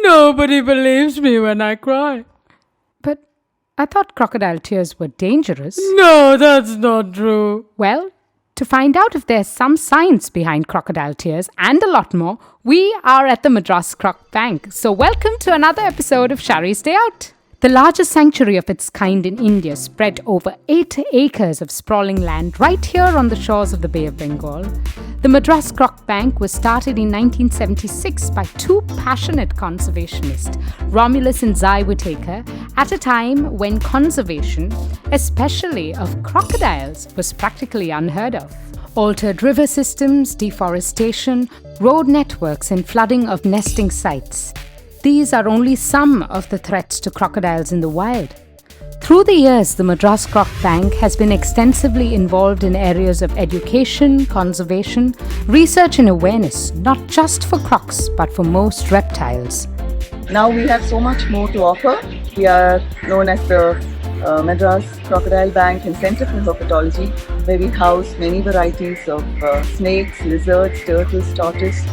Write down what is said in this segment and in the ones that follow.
Nobody believes me when I cry. But I thought crocodile tears were dangerous. No, that's not true. Well, to find out if there's some science behind crocodile tears and a lot more, we are at the Madras Croc Bank. So welcome to another episode of Sharry's Day Out. The largest sanctuary of its kind in India, spread over 8 acres of sprawling land right here on the shores of the Bay of Bengal. The Madras Croc Bank was started in 1976 by two passionate conservationists, Romulus and Zai Whitaker, at a time when conservation, especially of crocodiles, was practically unheard of. Altered river systems, deforestation, road networks, and flooding of nesting sites. These are only some of the threats to crocodiles in the wild. Through the years, the Madras Croc Bank has been extensively involved in areas of education, conservation, research and awareness, not just for crocs, but for most reptiles. Now we have so much more to offer. We are known as the Madras Crocodile Bank and Center for Herpetology, where we house many varieties of snakes, lizards, turtles, tortoise,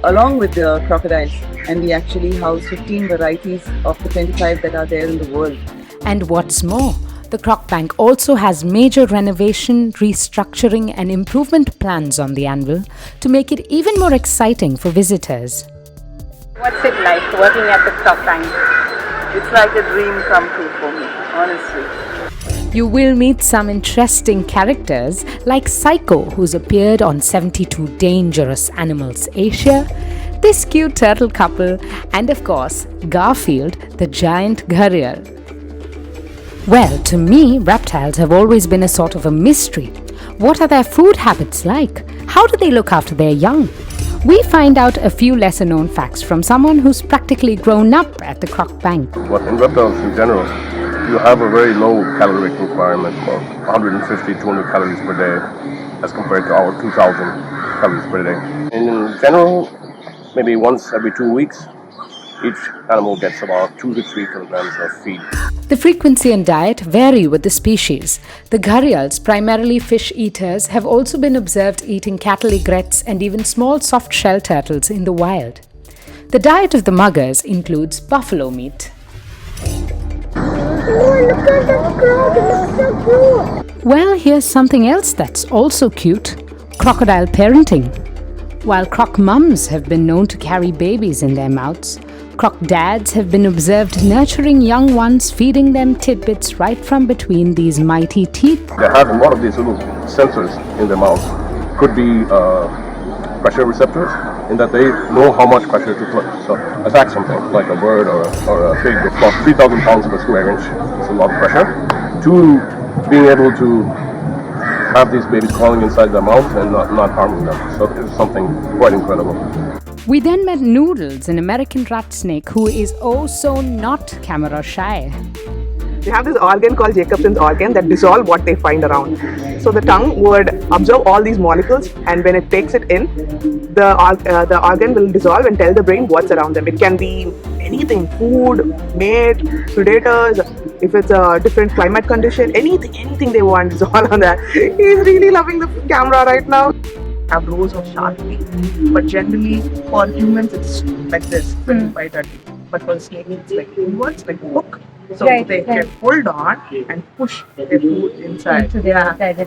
along with the crocodiles. And we actually house 15 varieties of the 25 that are there in the world. And what's more, the Croc Bank also has major renovation, restructuring and improvement plans on the anvil to make it even more exciting for visitors. What's it like working at the Croc Bank? It's like a dream come true for me, honestly. You will meet some interesting characters like Psycho, who's appeared on 72 Dangerous Animals Asia, this cute turtle couple, and of course, Garfield, the giant gharial. Well, to me, reptiles have always been a sort of a mystery. What are their food habits like? How do they look after their young? We find out a few lesser-known facts from someone who's practically grown up at the Croc Bank. Well, in reptiles in general, you have a very low caloric requirement of 150-200 calories per day as compared to our 2,000 calories per day. In general, maybe once every 2 weeks, each animal gets about 2 to 3 kilograms of feed. The frequency and diet vary with the species. The gharials, primarily fish eaters, have also been observed eating cattle egrets and even small soft-shell turtles in the wild. The diet of the muggers includes buffalo meat. Oh, look at the croc, it looks so cute. Well, here's something else that's also cute: crocodile parenting. While croc mums have been known to carry babies in their mouths, croc dads have been observed nurturing young ones, feeding them tidbits right from between these mighty teeth. They have a lot of these little sensors in their mouth. Could be pressure receptors, in that they know how much pressure to put. So attack something like a bird or a pig. It's about 3,000 pounds per square inch. It's a lot of pressure. To being able to have these babies crawling inside their mouth and not harming them. So it's something quite incredible. We then met Noodles, an American rat snake who is oh so not camera shy. They have this organ called Jacobson's organ that dissolve what they find around. So the tongue would absorb all these molecules, and when it takes it in, the organ will dissolve and tell the brain what's around them. It can be anything: food, mate, predators. If it's a different climate condition, anything they want is all on that. He's really loving the camera right now. Have rows of sharp teeth, but generally for humans it's like this, 25-30. But for snakes it's like inwards, like a hook. So they can hold on and push their food inside.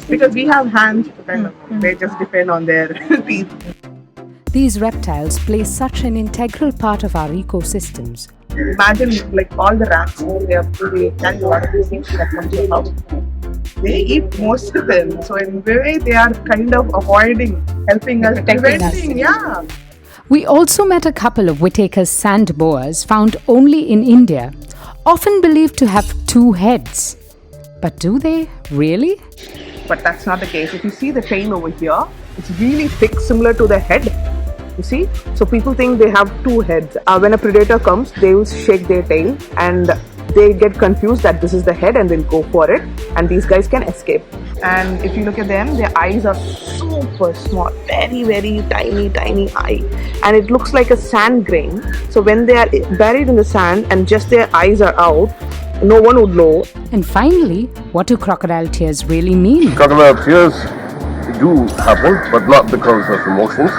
Because we have hands to kind of, they just depend on their teeth. These reptiles play such an integral part of our ecosystems. Imagine like all the rats, they carry a lot of these things that come to the house. They eat most of them, so in a way they are kind of avoiding, helping us, preventing. Yeah. We also met a couple of Whitaker's sand boas found only in India, often believed to have 2 heads. But do they really? But that's not the case. If you see the tail over here, it's really thick, similar to the head. You see? So people think they have 2 heads. When a predator comes, they will shake their tail and they get confused that this is the head and they'll go for it, and these guys can escape. And if you look at them, their eyes are super small, very very tiny eye, and it looks like a sand grain. So when they are buried in the sand and just their eyes are out, no one would know. And finally, what do crocodile tears really mean? Crocodile tears do happen, but not because of emotions.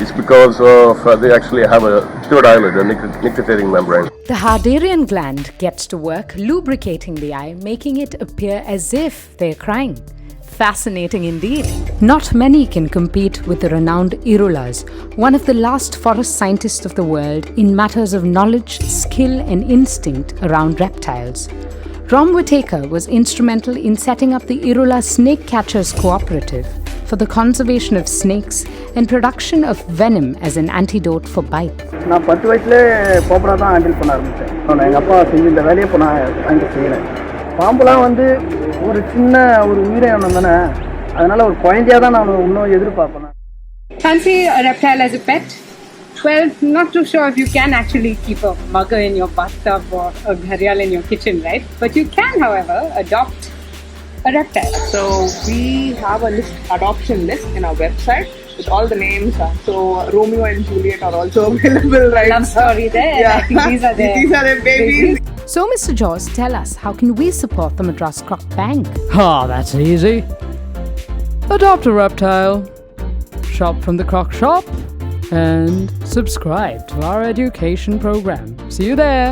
It's because of they actually have a third eyelid, a nictitating membrane. The Hadarian gland gets to work lubricating the eye, making it appear as if they're crying. Fascinating indeed. Not many can compete with the renowned Irulas, one of the last forest scientists of the world in matters of knowledge, skill and instinct around reptiles. Whitaker was instrumental in setting up the Irula Snake Catchers Cooperative for the conservation of snakes and production of venom as an antidote for bite. நான் 10 வயசுலேயே பாம்புலாம் தான் handle பண்ண ஆரம்பித்தேன். எங்கள் அப்பா செஞ்ச இந்த வேலையை இப்போ நான் ஹேண்டில் செய்கிறேன். பாம்புலாம் வந்து ஒரு சின்ன ஒரு உயிரினம் தானே, அதனால் ஒரு குழந்தையாக தான் நான் இன்னும் எதிர்பார்ப்பேன். Fancy a reptile as a pet? Well, not too sure if you can actually keep a mugger in your bathtub or a gharial in your kitchen, right? But you can, however, adopt a reptile. So we have a adoption list in our website with all the names. So Romeo and Juliet are also available, right? Love story there. Yeah. I think these are their babies. So, Mr. Jaws, tell us, how can we support the Madras Croc Bank? That's easy. Adopt a reptile, shop from the Croc Shop, and subscribe to our education program. See you there.